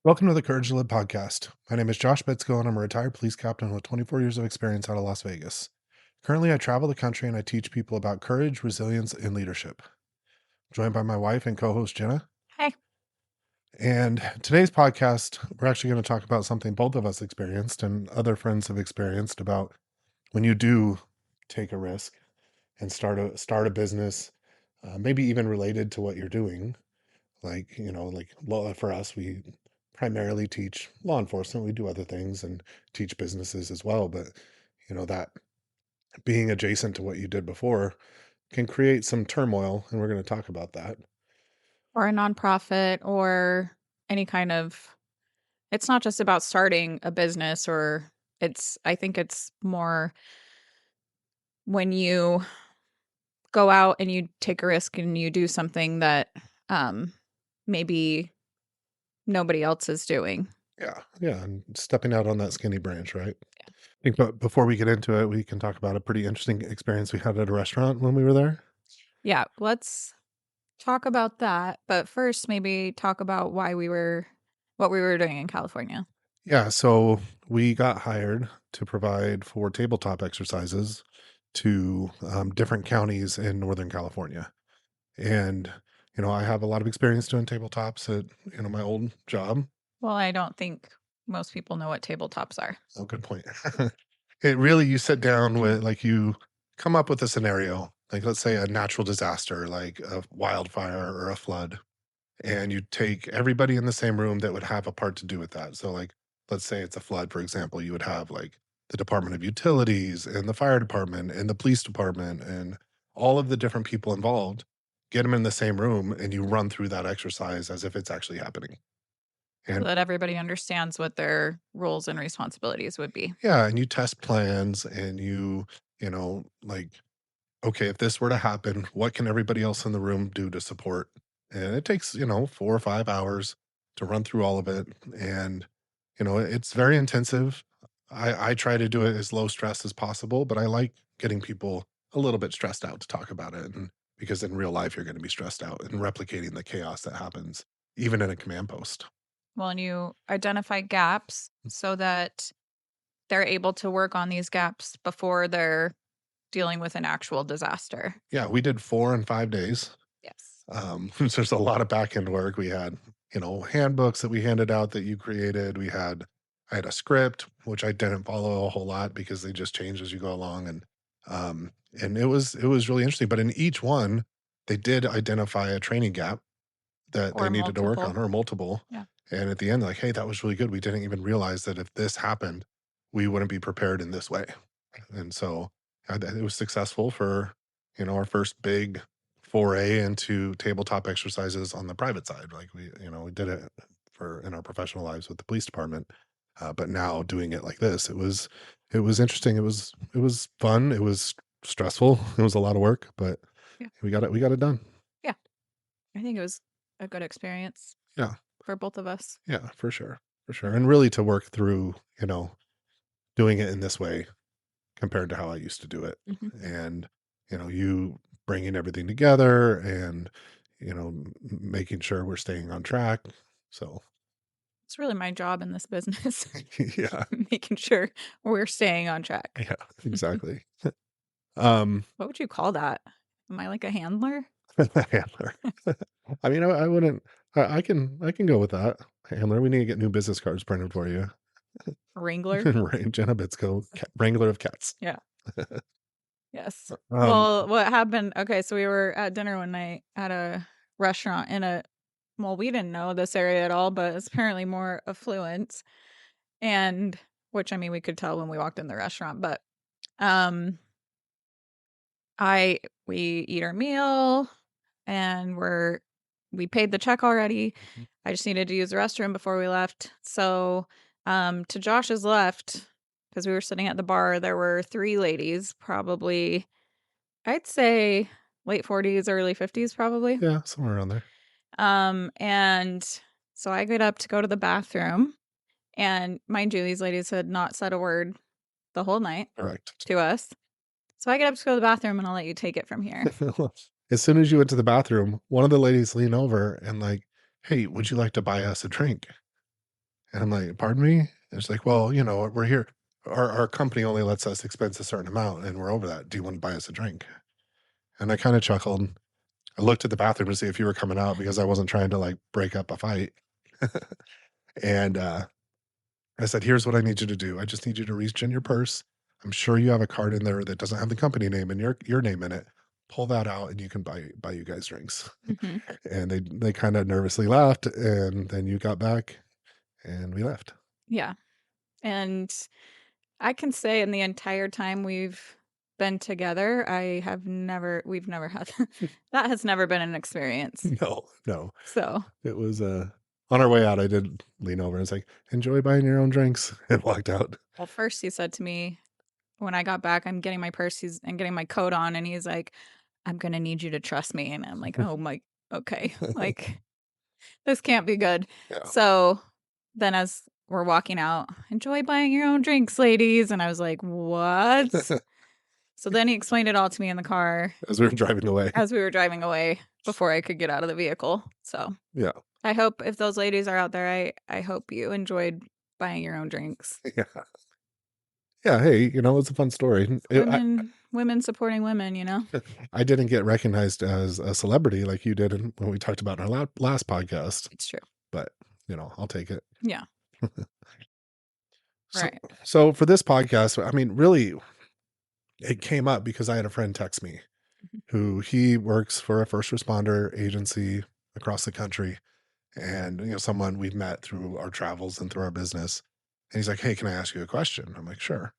Welcome to the Courage to Live podcast. My name is Josh Bitsko, and I'm a retired police captain with 24 years of experience out of Las Vegas. Currently, I travel the country and I teach people about courage, resilience, and leadership. I'm joined by my wife and co host, Jenna. Hey. And today's podcast, we're actually going to talk about something both of us experienced and other friends have experienced about when you do take a risk and start a business, maybe even related to what you're doing. For us, we primarily teach law enforcement. We do other things and teach businesses as well. But, that being adjacent to what you did before can create some turmoil. And we're going to talk about that. Or a nonprofit or any kind of it's not just about starting a business I think it's more when you go out and you take a risk and you do something that maybe nobody else is doing. Yeah. Yeah. And stepping out on that skinny branch, right? I think, but before we get into it, we can talk about a pretty interesting experience we had at a restaurant when we were there. Yeah, let's talk about that. But first, maybe talk about what we were doing in California. Yeah. So we got hired to provide for tabletop exercises to different counties in Northern California. And, I have a lot of experience doing tabletops at, my old job. Well, I don't think most people know what tabletops are. Oh, good point. It really, you sit down with, like, you come up with a scenario, like, let's say a natural disaster, like a wildfire or a flood, and you take everybody in the same room that would have a part to do with that. So, like, let's say it's a flood, for example, you would have like the Department of Utilities and the fire department and the police department and all of the different people involved, get them in the same room and you run through that exercise as if it's actually happening. So And that everybody understands what their roles and responsibilities would be. yeah, and you test plans and like, okay, if this were to happen, what can everybody else in the room do to support? And it takes, 4 or 5 hours to run through all of it. And, it's very intensive. I try to do it as low stress as possible, but I like getting people a little bit stressed out to talk about it. And because in real life, you're going to be stressed out and replicating the chaos that happens, even in a command post. Well, and you identify gaps so that they're able to work on these gaps before they're dealing with an actual disaster. Yeah, we did 4 and 5 days. Yes. So there's a lot of back end work. We had, handbooks that we handed out that you created. I had a script, which I didn't follow a whole lot because they just change as you go along. And it was really interesting. But in each one, they did identify a training gap that they Or needed to work multiple. on or multiple. Yeah. And at the end, like, hey, that was really good. We didn't even realize that if this happened, we wouldn't be prepared in this way. And so it was successful for, our first big foray into tabletop exercises on the private side. Like we did it for in our professional lives with the police department. But now doing it like this, it was interesting. It was fun. It was stressful. It was a lot of work, but Yeah. we got it done. Yeah. I think it was a good experience Yeah. for both of us. Yeah, for sure. For sure. And really to work through, doing it in this way compared to how I used to do it. Mhm. And, you bringing everything together and, making sure we're staying on track. So, It's really my job in this business, yeah, making sure we're staying on track. yeah, exactly. Um, What would you call that? Am I like a handler? handler. I mean, I wouldn't, I can go with that. Handler, we need to get new business cards printed for you. Wrangler? Right, Jenna Bitsko, Wrangler of Cats. Yeah. Yes. Um, Well, what happened okay, so we were at dinner one night at a restaurant we didn't know this area at all, but it's apparently more affluent, and which, I mean, we could tell when we walked in the restaurant, but, um, we eat our meal, and we paid the check already. Mhm. I just needed to use the restroom before we left, so, to Josh's left, because we were sitting at the bar, there were 3 ladies, probably I'd say late 40s, early 50s probably. Yeah, somewhere around there. And so I get up to go to the bathroom, and mind you, these ladies had not said a word the whole night Correct. to us. So I get up to go to the bathroom, and I'll let you take it from here. As soon as you went to the bathroom, one of the ladies leaned over and like, "Hey, would you like to buy us a drink?" And I'm like, "Pardon me?" And it's like, "Well, you know, we're here our company only lets us expense a certain amount, and we're over that. Do you wanna buy us a drink?" And I kinda chuckled. I looked at the bathroom to see if you were coming out because I wasn't trying to, like, break up a fight. And, I said, "Here's what I need you to do. I just need you to reach in your purse. I'm sure you have a card in there that doesn't have the company name and your name in it. Pull that out, and you can buy you guys drinks." Mhm. And they kinda nervously laughed, and then you got back, and we left. Yeah, and I can say in the entire time we've been together, we've never had that has never been an experience. No, no. So, It was, on our way out, I did lean over and was like, "Enjoy buying your own drinks," and walked out. well, first he said to me when I got back, I'm getting my purse, and getting my coat on, and he's like, "I'm gonna need you to trust me," and I'm like, "Oh my okay, like, this can't be good." Yeah. So, then as we're walking out, "Enjoy buying your own drinks, ladies," and I was like, "What?" So then he explained it all to me in the car As we were driving away. as we were driving away before I could get out of the vehicle. So, Yeah. I hope if those ladies are out there, I hope you enjoyed buying your own drinks. Yeah. Yeah, hey, you know, it's a fun story. Women supporting women, you know? I didn't get recognized as a celebrity like you did in when we talked about in our last podcast, It's true. but, you know, I'll take it. Yeah. So Right. so for this podcast, I mean, really, it came up because I had a friend text me Mhm. who he works for a first responder agency across the country, and, you know, someone we've met through our travels and through our business. And he's like, "Hey, can I ask you a question?" I'm like, "Sure."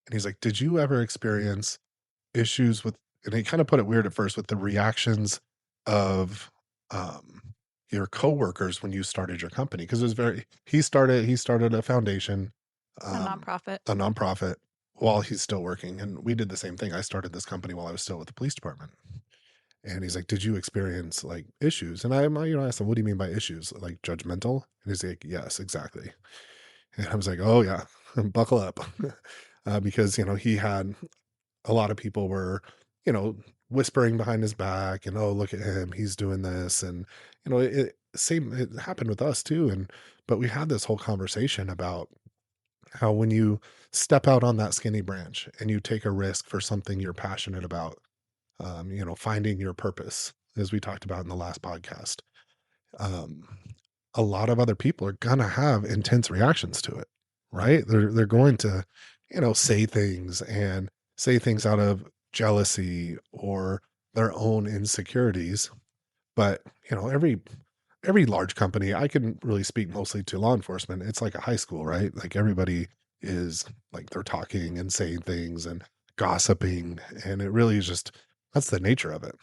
And he's like, "Did you ever experience issues with," and he kinda put it weird at first, with the reactions of, um, your coworkers when you started your company? Because it was very he started a foundation, A um, nonprofit. a nonprofit while he's still working, and we did the same thing. I started this company while I was still with the police department. And he's like, "Did you experience, like, issues?" And you know, I asked him, "What do you mean by issues? Like, judgmental?" And he's like, "Yes, exactly." And I was like, "Oh, yeah, buckle up." Because, you know, he had a lot of people were, you know, whispering behind his back and, "Oh, look at him, he's doing this." And, you know, it happened with us too. And but we had this whole conversation about how when you step out on that skinny branch and you take a risk for something you're passionate about, you know, finding your purpose, as we talked about in the last podcast, um, a lot of other people are gonna have intense reactions to it, right? They're going to, you know, say things out of jealousy or their own insecurities. But, you know, every large company, I can really speak mostly to law enforcement. It's like a high school, right? Like everybody is like they're talking and saying things and gossiping, and it really is just that's the nature of it.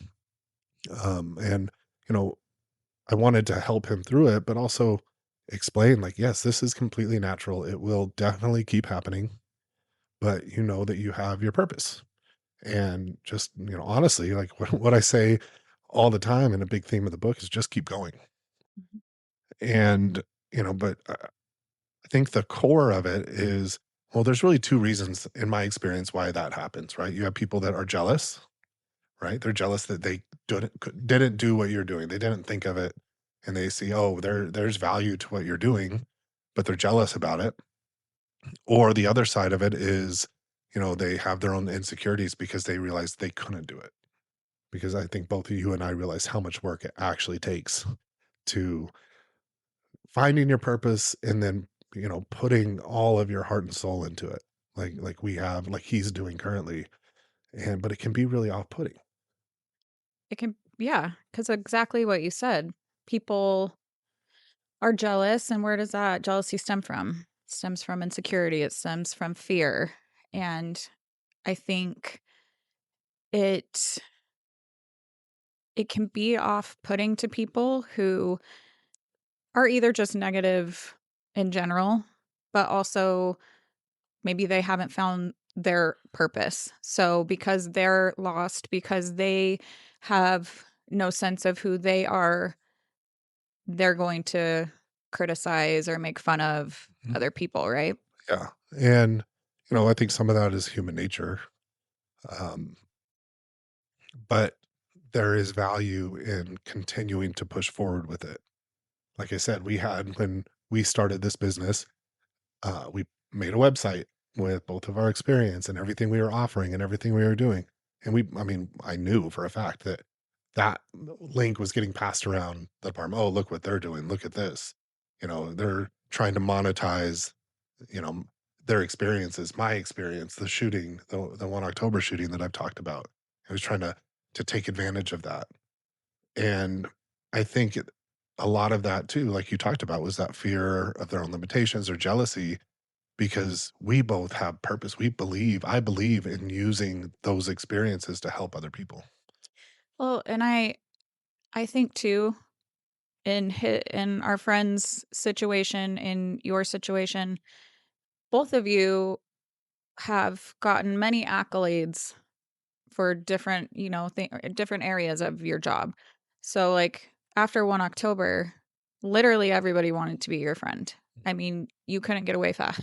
And you know, I wanted to help him through it, but also explain like, yes, this is completely natural. It will definitely keep happening, but you know that you have your purpose. And just, you know, honestly, like what I say all the time, and a big theme of the book is just keep going. Mhm. And, you know, but I think the core of it is, well, there's really two reasons in my experience why that happens, right? You have people that are jealous, right? They're jealous that they didn't do what you're doing. They didn't think of it, and they see, oh, there's value to what you're doing, but they're jealous about it. Or the other side of it is, you know, they have their own insecurities because they realize they couldn't do it. Because I think both you and I realize how much work it actually takes to finding your purpose and then, you know, putting all of your heart and soul into it. Like we have, like he's doing currently. And but it can be really off-putting. It can yeah, because exactly what you said. People are jealous, and where does that jealousy stem from? It stems from insecurity, it stems from fear, and I think it it can be off-putting to people who are either just negative in general, but also maybe they haven't found their purpose. So because they're lost, because they have no sense of who they are, they're going to criticize or make fun of Mhm. other people, right? Yeah. And, you know, I think some of that is human nature. Um, but there is value in continuing to push forward with it. Like I said, we had when we started this business. We made a website with both of our experience and everything we were offering and everything we were doing. And I mean, I knew for a fact that that link was getting passed around the department. Oh, look what they're doing. Look at this. They're trying to monetize, you know, their experiences, my experience, the shooting, the 1 October shooting that I've talked about. I was trying to take advantage of that. And I think a lot of that too, like you talked about, was that fear of their own limitations or jealousy because we both have purpose. I believe in using those experiences to help other people. Well, and I think too in our friend's situation, in your situation, both of you have gotten many accolades for different, different areas of your job. So like after 1 October, literally everybody wanted to be your friend. I mean, you couldn't get away fast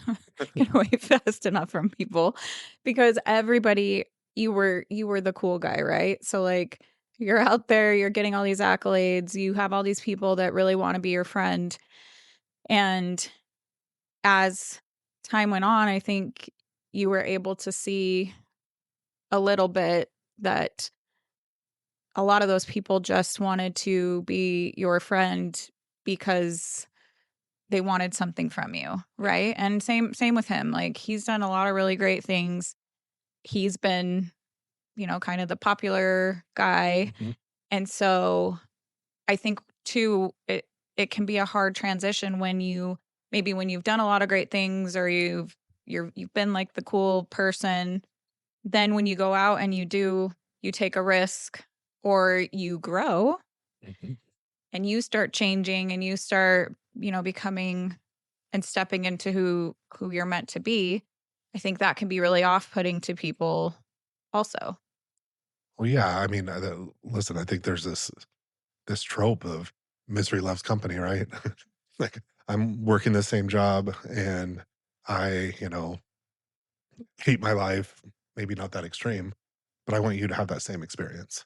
get away fast enough from people because everybody you were the cool guy, right? So like you're out there, you're getting all these accolades, you have all these people that really want to be your friend. And as time went on, I think you were able to see a little bit that a lot of those people just wanted to be your friend because they wanted something from you, right? And same with him. Like he's done a lot of really great things. He's been, kind of the popular guy. Mhm, And so I think too it can be a hard transition when you've done a lot of great things or you've been like the cool person. Then when you go out and you take a risk or you grow mhm. and you start changing and you start, becoming and stepping into who you're meant to be, I think that can be really off-putting to people also. Well, yeah, I mean, listen, I think there's this trope of misery loves company, right? Like I'm working the same job and I, hate my life, maybe not that extreme, but I want you to have that same experience.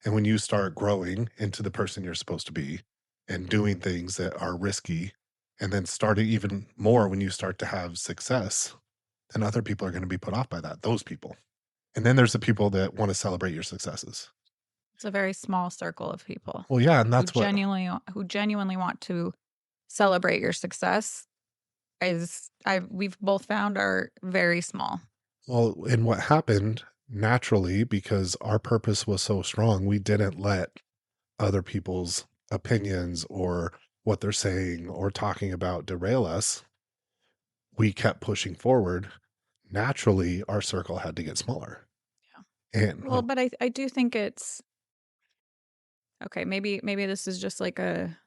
And when you start growing into the person you're supposed to be and doing things that are risky, and then starting even more when you start to have success, then other people are going to be put off by that, those people. And then there's the people that want to celebrate your successes. It's a very small circle of people Well, yeah, and who that's what, genuinely want to celebrate your success we've both found are very small. well, and what happened naturally because our purpose was so strong, we didn't let other people's opinions or what they're saying or talking about derail us. We kept pushing forward. Naturally, our circle had to get smaller. Yeah. And Well, but I do think it's okay, maybe this is just like a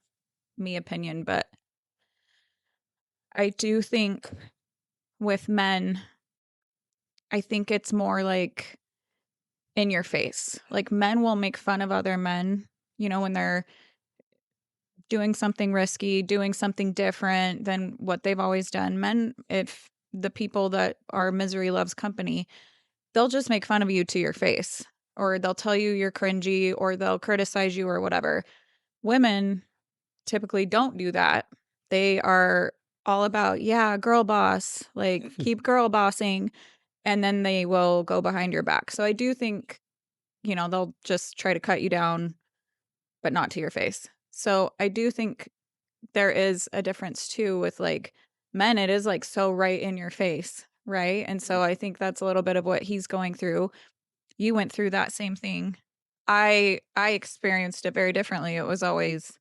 me opinion, but I do think with men, I think it's more like in your face. Like men will make fun of other men, when they're doing something risky, doing something different than what they've always done. Men, if the people that are misery loves company, they'll just make fun of you to your face, or they'll tell you you're cringy, or they'll criticize you, or whatever. Women typically don't do that. They are all about, yeah, girl boss, like keep girl bossing. And then they will go behind your back. So I do think, they'll just try to cut you down, but not to your face. So I do think there is a difference too with like men, it is like so right in your face, right? And so I think that's a little bit of what he's going through. You went through that same thing. I experienced it very differently. It was always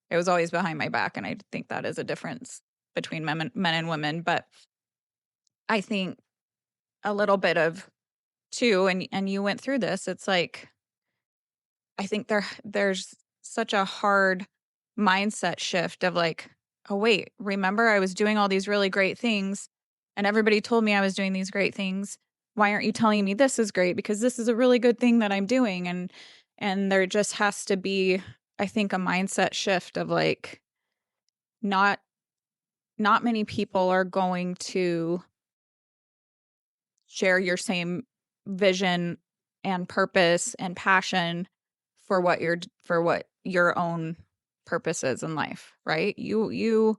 behind my back, and I think that is a difference between men and women, but I think a little bit of too, and you went through this. It's like I think there's such a hard mindset shift of like, "Oh, wait, remember I was doing all these really great things and everybody told me I was doing these great things. Why aren't you telling me this is great? Because this is a really good thing that I'm doing." And there just has to be, I think, a mindset shift of like not not many people are going to share your same vision and purpose and passion for what your own purpose is in life, right? You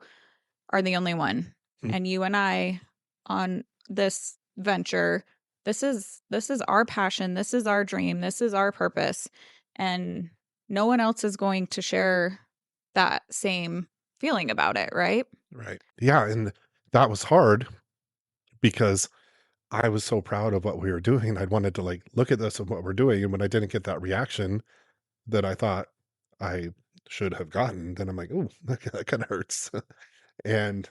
are the only one. Mm, And you and I on this venture, this is our passion, this is our dream, this is our purpose. And no one else is going to share that same feeling about it, right? right. Yeah, and that was hard because I was so proud of what we were doing. I wanted to, like, look at this and what we're doing, and when I didn't get that reaction that I thought I should have gotten, then I'm like, "Ooh, that kinda hurts." And,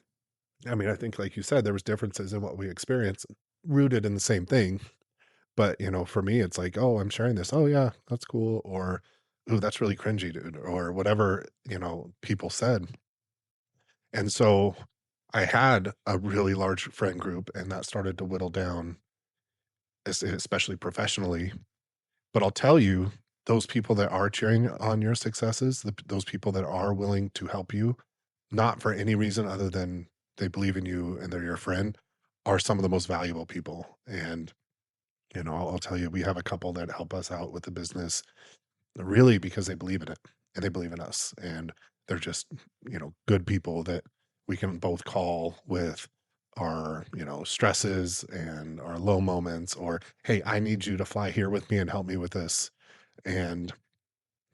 I mean, I think like you said, there was differences in what we experienced rooted in the same thing, but, for me, it's like, "Oh, I'm sharing this. Oh, yeah, that's cool," or, "Ooh, that's really cringy, dude," or whatever, people said. And so, I had a really large friend group, and that started to whittle down, especially professionally. But I'll tell you, those people that are cheering on your successes, those people that are willing to help you, not for any reason other than they believe in you and they're your friend, are some of the most valuable people. And, I'll tell you, we have a couple that help us out with the business really because they believe in it and they believe in us. And they're just, good people that we can both call with our, stresses and our low moments, or, hey, I need you to fly here with me and help me with this. And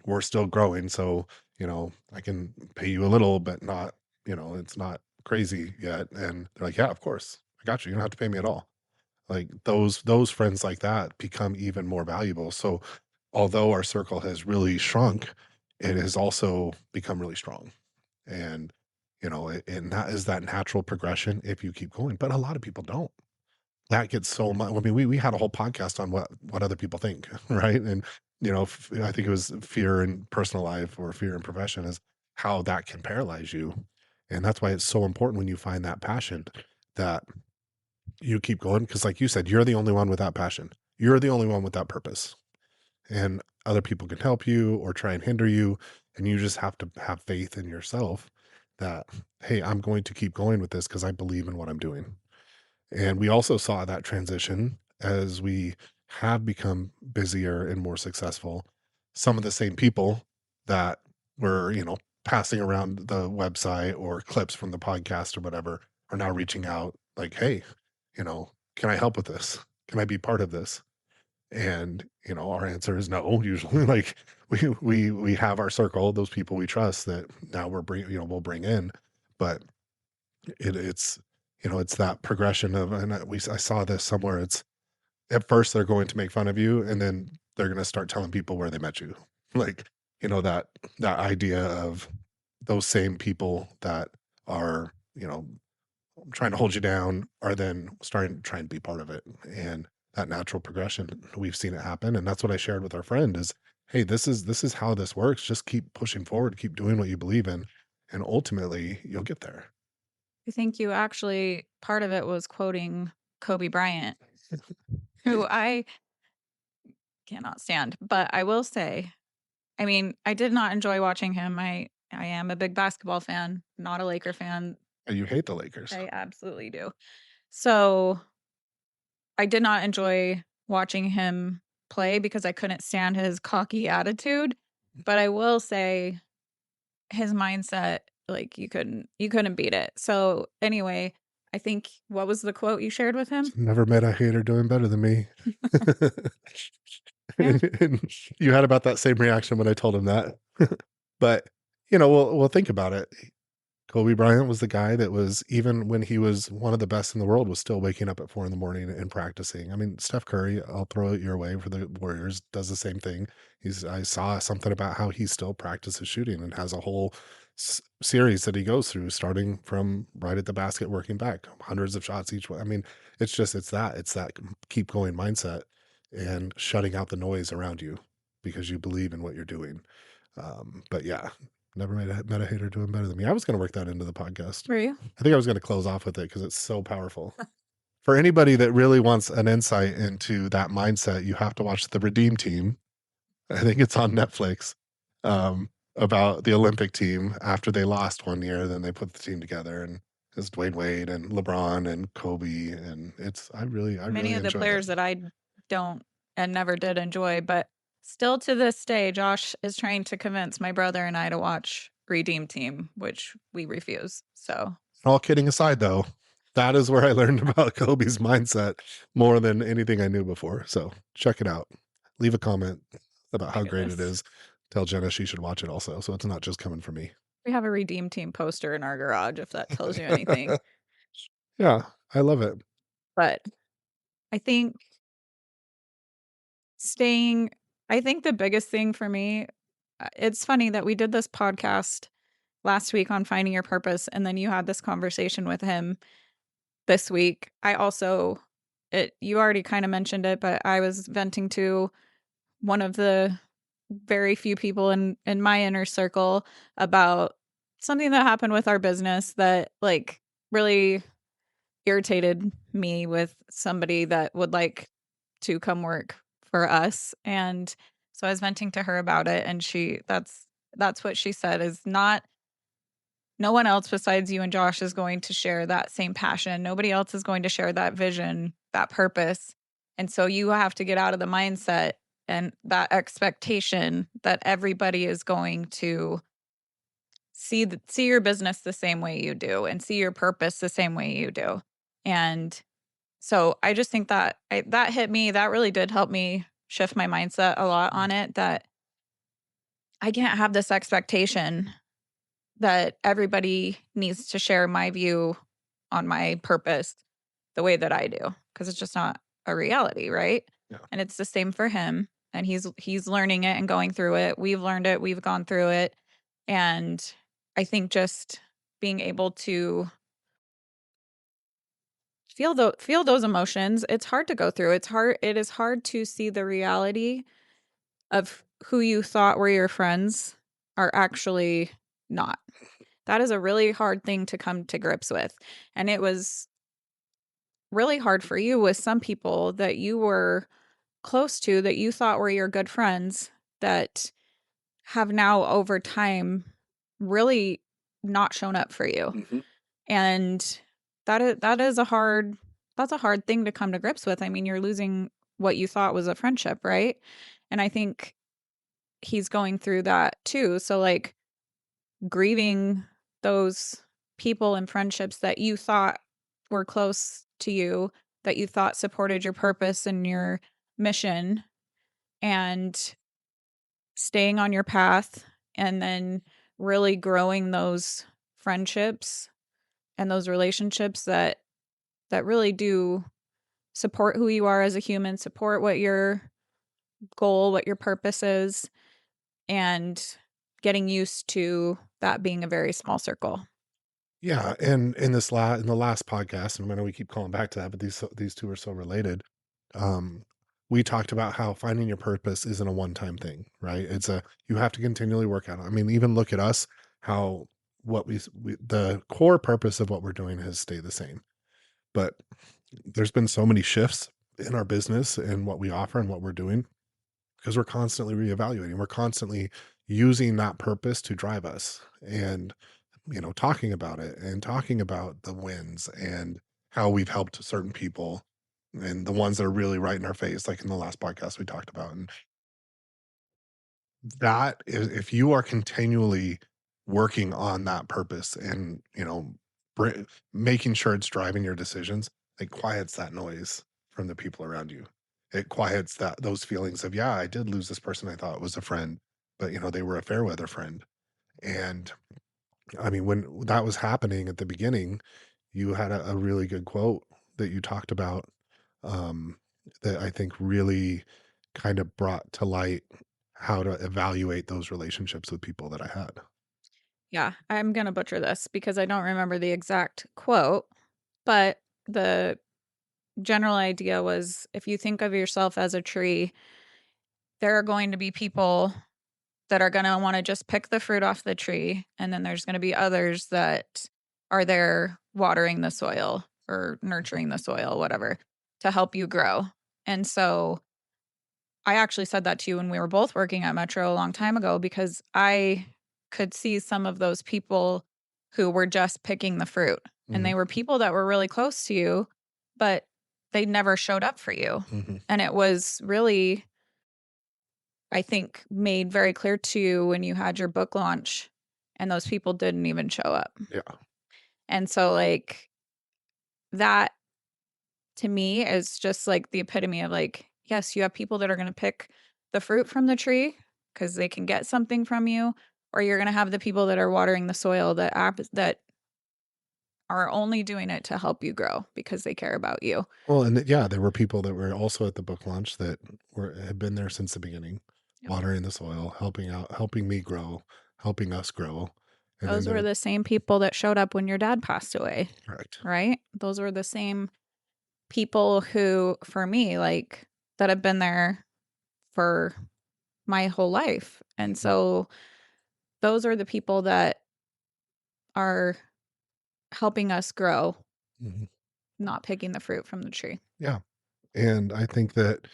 we're still growing. So, I can pay you a little, but not, it's not crazy yet. And they're like, yeah, of course. I got you. You don't have to pay me at all. Like those friends like that become even more valuable. So although our circle has really shrunk, it has also become really strong. And and that is that natural progression if you keep going. But a lot of people don't. That gets so much. I mean, we had a whole podcast on what other people think, right? And I think it was fear in personal life or fear in profession is how that can paralyze you. And that's why it's so important when you find that passion that you keep going, because like you said, you're the only one with that passion. You're the only one with that purpose. And other people can help you or try and hinder you. And you just have to have faith in yourself that, hey, I'm going to keep going with this because I believe in what I'm doing. And we also saw that transition as we have become busier and more successful. Some of the same people that were, passing around the website or clips from the podcast or whatever are now reaching out like, hey, can I help with this? Can I be part of this? And, our answer is no, usually. Like we have our circle, those people we trust that now we'll bring in. But it's it's that progression of, and I saw this somewhere. It's at first they're going to make fun of you, and then they're going to start telling people where they met you. Like that idea of those same people that are trying to hold you down are then starting to try and be part of it. And that natural progression, we've seen it happen. And that's what I shared with our friend is, hey, this is how this works. Just keep pushing forward, keep doing what you believe in, and ultimately you'll get there. I think you actually part of it was quoting Kobe Bryant, who I cannot stand. But I will say, I mean, I did not enjoy watching him. I am a big basketball fan, not a Laker fan. And you hate the Lakers. I absolutely do. So I did not enjoy watching him play because I couldn't stand his cocky attitude. But I will say his mindset, like you couldn't beat it. So anyway, I think what was the quote you shared with him? Never met a hater doing better than me. Yeah. And you had about that same reaction when I told him that. But, we'll think about it. Kobe Bryant was the guy that was, even when he was one of the best in the world, was still waking up at 4 in the morning and practicing. I mean, Steph Curry, I'll throw it your way for the Warriors, does the same thing. I saw something about how he still practices shooting and has a whole series that he goes through, starting from right at the basket, working back, hundreds of shots each way. I mean, it's that keep going mindset and shutting out the noise around you because you believe in what you're doing. But yeah, never met a hater doing better than me. I was gonna work that into the podcast. Were you? I think I was gonna close off with it because it's so powerful. For anybody that really wants an insight into that mindset, you have to watch The Redeem Team. I think it's on Netflix, about the Olympic team after they lost one year, then they put the team together, and it's Dwayne Wade and LeBron and Kobe, and I really Many of the enjoyed it. players that I don't and never did enjoy, but still to this day, Josh is trying to convince my brother and I to watch Redeem Team, which we refuse. So All kidding aside, though, that is where I learned about Kobe's mindset more than anything I knew before. So check it out. Leave a comment about My how great it goodness. is. Tell Jenna she should watch it also. So it's not just coming from me. We have a Redeem Team poster in our garage, if that tells you anything. Yeah, I love it. But I think staying I think the biggest thing for me it's funny that we did this podcast last week on finding your purpose, and then you had this conversation with him this week. I also you already kinda mentioned it, but I was venting to one of the very few people in my inner circle about something that happened with our business that, like, really irritated me with somebody that would like to come work for us, and so I was venting to her about it, and that's what she said is not no one else besides you and Josh is going to share that same passion. Nobody else is going to share that vision, that purpose. And so you have to get out of the mindset and that expectation that everybody is going to see your business the same way you do and see your purpose the same way you do. And so I just think that that hit me. That really did help me shift my mindset a lot on it that I can't have this expectation that everybody needs to share my view on my purpose the way that I do, because it's just not a reality, right? Yeah. And it's the same for him, and he's learning it and going through it. We've learned it, we've gone through it, and I think just being able to feel those emotions, it's hard to go through. It is hard to see the reality of who you thought were your friends are actually not. That is a really hard thing to come to grips with. And it was really hard for you with some people that you were close to that you thought were your good friends that have now over time really not shown up for you. Mhm. And that is that's a hard thing to come to grips with. I mean, you're losing what you thought was a friendship, right? And I think he's going through that too. So like grieving those people and friendships that you thought were close to you, that you thought supported your purpose and your mission, and staying on your path, and then really growing those friendships and those relationships that really do support who you are as a human, support what your goal, what your purpose is, and getting used to that being a very small circle. Yeah, and in the last podcast, and I know we keep calling back to that, but these two are so related. Um, we talked about how finding your purpose isn't a one-time thing, right? It's a you have to continually work at it. I mean, even look at us, how what we the core purpose of what we're doing has stayed the same. But there's been so many shifts in our business and what we offer and what we're doing because we're constantly reevaluating. We're constantly using that purpose to drive us. And talking about it and talking about the wins and how we've helped certain people and the ones that are really right in our face, like in the last podcast we talked about. And that is, if you are continually working on that purpose and, making sure it's driving your decisions, it quiets that noise from the people around you. It quiets those feelings of, yeah, I did lose this person I thought was a friend, but they were a fair weather friend. And I mean, when that was happening at the beginning, you had a really good quote that you talked about, um, that I think really kind of brought to light how to evaluate those relationships with people that I had. Yeah, I'm gonna butcher this because I don't remember the exact quote, but the general idea was if you think of yourself as a tree, there are going to be people that are gonna wanna just pick the fruit off the tree, and then there's gonna be others that are there watering the soil or nurturing the soil, whatever, to help you grow. And so I actually said that to you when we were both working at Metro a long time ago because I could see some of those people who were just picking the fruit. And Mhm, they were people that were really close to you, but they never showed up for you. mhm. And it was really, I think, made very clear to you when you had your book launch and those people didn't even show up. Yeah. And so, like, that to me is just like the epitome of like, yes, you have people that are going to pick the fruit from the tree because they can get something from you, or you're going to have the people that are watering the soil that are only doing it to help you grow because they care about you. Well, and yeah, there were people that were also at the book launch that had been there since the beginning, Yep. watering the soil, helping out, helping me grow, helping us grow. And then Those were the same people that showed up when your dad passed away, correct. right? Those were the same people who, for me, like, that have been there for my whole life. And Mhm, so those are the people that are helping us grow, mhm. not picking the fruit from the tree. Yeah. And I think that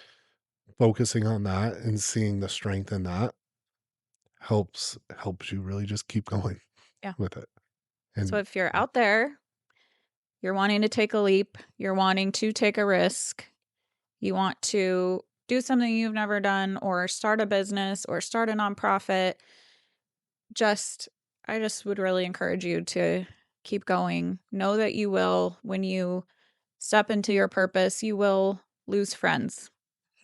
focusing on that and seeing the strength in that helps you really just keep going Yeah. with it. So And if you're out there, you're wanting to take a leap, you're wanting to take a risk, you want to do something you've never done or start a business or start a nonprofit, just I just would really encourage you to keep going. Know that you will, when you step into your purpose, you will lose friends.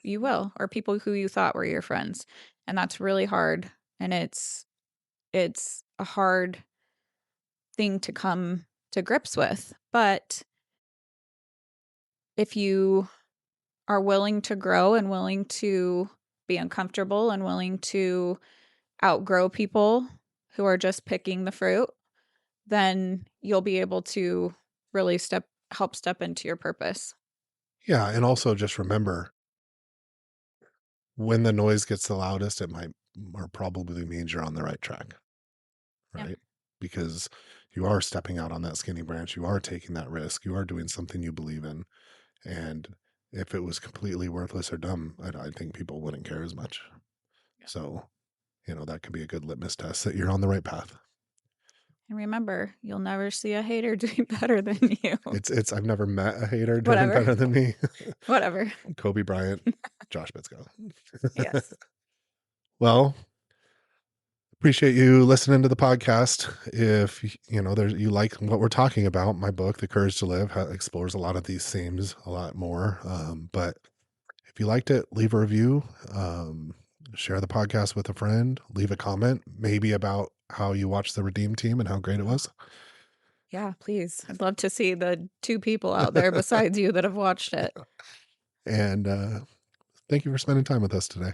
You will, or people who you thought were your friends. And that's really hard. And it's a hard thing to come to grips with. But if you are willing to grow and willing to be uncomfortable and willing to outgrow people who are just picking the fruit, then you'll be able to really help step into your purpose. yeah, and also just remember when the noise gets the loudest, it might or probably means you're on the right track, Yeah. right? Because you are stepping out on that skinny branch, you are taking that risk, you are doing something you believe in. And if it was completely worthless or dumb, I think people wouldn't care as much. Yeah. So, that could be a good litmus test that you're on the right path. And remember, you'll never see a hater doing better than you. I've never met a hater doing Whatever. better than me. Whatever. Kobe Bryant, Josh Bitsko. Yes. Well, appreciate you listening to the podcast. If there's you like what we're talking about, my book, The Courage to Live, explores a lot of these themes a lot more. But if you liked it, leave a review, share the podcast with a friend, leave a comment, maybe about how you watched the Redeem Team and how great it Oh, was. yeah, please. I'd love to see the two people out there besides you that have watched it. And thank you for spending time with us today.